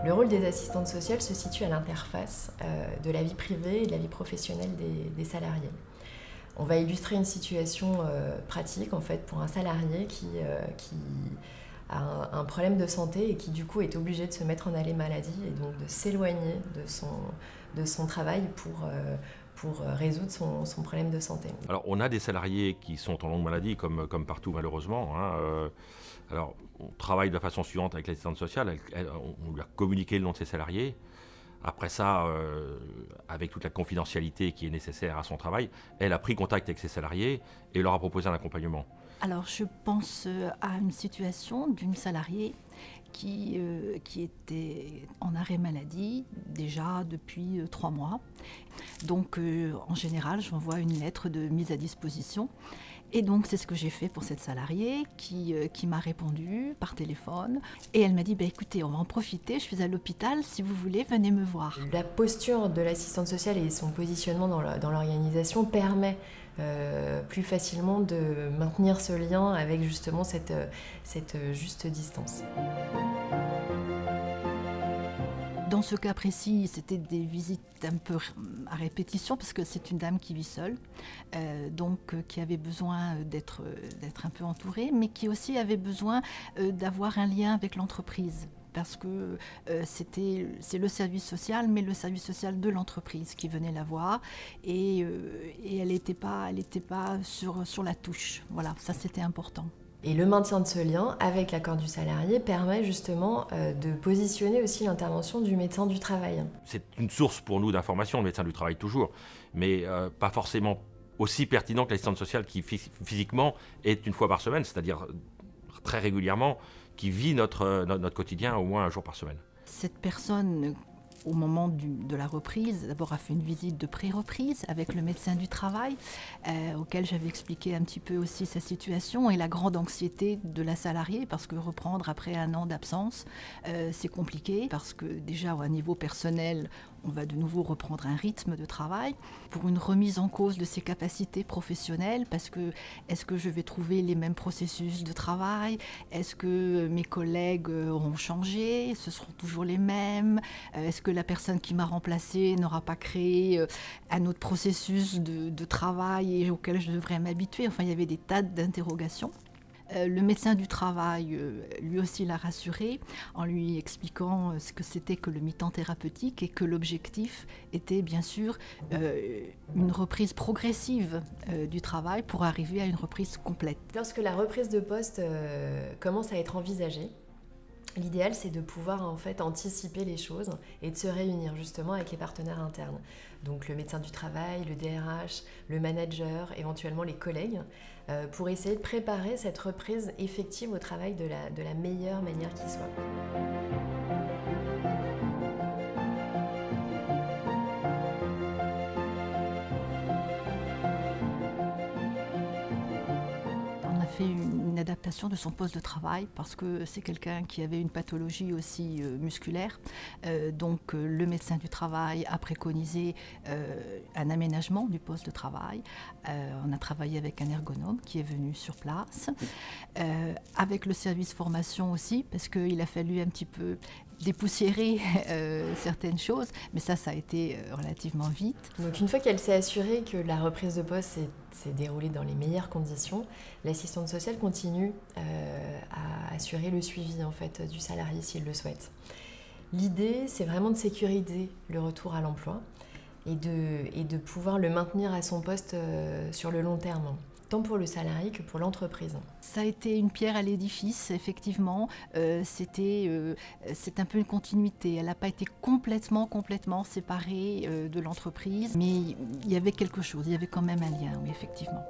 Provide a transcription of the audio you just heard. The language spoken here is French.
Le rôle des assistantes sociales se situe à l'interface de la vie privée et de la vie professionnelle des salariés. On va illustrer une situation pratique en fait, pour un salarié qui a un problème de santé et qui du coup est obligé de se mettre en arrêt maladie et donc de s'éloigner de son travail pour résoudre son problème de santé. Alors, on a des salariés qui sont en longue maladie, comme partout malheureusement. Alors, on travaille de la façon suivante avec l'assistante sociale. On lui a communiqué le nom de ses salariés. Après ça, avec toute la confidentialité qui est nécessaire à son travail, elle a pris contact avec ses salariés et leur a proposé un accompagnement. Alors, je pense à une situation d'une salariée qui était en arrêt maladie déjà depuis 3 mois. Donc, en général, j'envoie une lettre de mise à disposition. Et donc, c'est ce que j'ai fait pour cette salariée qui m'a répondu par téléphone. Et elle m'a dit, écoutez, on va en profiter, je suis à l'hôpital, si vous voulez, venez me voir. La posture de l'assistante sociale et son positionnement dans l'organisation permet plus facilement de maintenir ce lien avec justement cette juste distance. Dans ce cas précis, c'était des visites un peu à répétition parce que c'est une dame qui vit seule, qui avait besoin d'être un peu entourée, mais qui aussi avait besoin d'avoir un lien avec l'entreprise. Parce que c'est le service social, mais le service social de l'entreprise qui venait la voir et elle n'était pas sur la touche. Voilà, ça c'était important. Et le maintien de ce lien avec l'accord du salarié permet justement de positionner aussi l'intervention du médecin du travail. C'est une source pour nous d'information, le médecin du travail toujours, mais pas forcément aussi pertinent que l'assistante sociale qui physiquement est une fois par semaine, c'est-à-dire très régulièrement, qui vit notre quotidien au moins un jour par semaine. Cette personne, au moment de la reprise, d'abord a fait une visite de pré-reprise avec le médecin du travail, auquel j'avais expliqué un petit peu aussi sa situation et la grande anxiété de la salariée, parce que reprendre après 1 an d'absence, c'est compliqué, parce que déjà au niveau personnel, on va de nouveau reprendre un rythme de travail pour une remise en cause de ses capacités professionnelles, parce que est-ce que je vais trouver les mêmes processus de travail? Est-ce que mes collègues auront changé? Ce seront toujours les mêmes? Est-ce que la personne qui m'a remplacée n'aura pas créé un autre processus de travail et auquel je devrais m'habituer? Enfin, il y avait des tas d'interrogations. Le médecin du travail, lui aussi l'a rassuré en lui expliquant ce que c'était que le mi-temps thérapeutique et que l'objectif était bien sûr une reprise progressive du travail pour arriver à une reprise complète. Lorsque la reprise de poste commence à être envisagée, l'idéal, c'est de pouvoir en fait anticiper les choses et de se réunir justement avec les partenaires internes. Donc le médecin du travail, le DRH, le manager, éventuellement les collègues, pour essayer de préparer cette reprise effective au travail de la meilleure manière qui soit. On a fait une adaptation de son poste de travail parce que c'est quelqu'un qui avait une pathologie aussi musculaire. Donc le médecin du travail a préconisé un aménagement du poste de travail. On a travaillé avec un ergonome qui est venu sur place, avec le service formation aussi, parce qu'il a fallu un petit peu dépoussiérer certaines choses, mais ça a été relativement vite. Donc une fois qu'elle s'est assurée que la reprise de poste s'est déroulée dans les meilleures conditions, l'assistante sociale continue à assurer le suivi en fait, du salarié s'il le souhaite. L'idée, c'est vraiment de sécuriser le retour à l'emploi et de pouvoir le maintenir à son poste sur le long terme, tant pour le salarié que pour l'entreprise. Ça a été une pierre à l'édifice, effectivement. C'est un peu une continuité. Elle n'a pas été complètement séparée de l'entreprise, mais il y avait quelque chose, il y avait quand même un lien, oui, effectivement.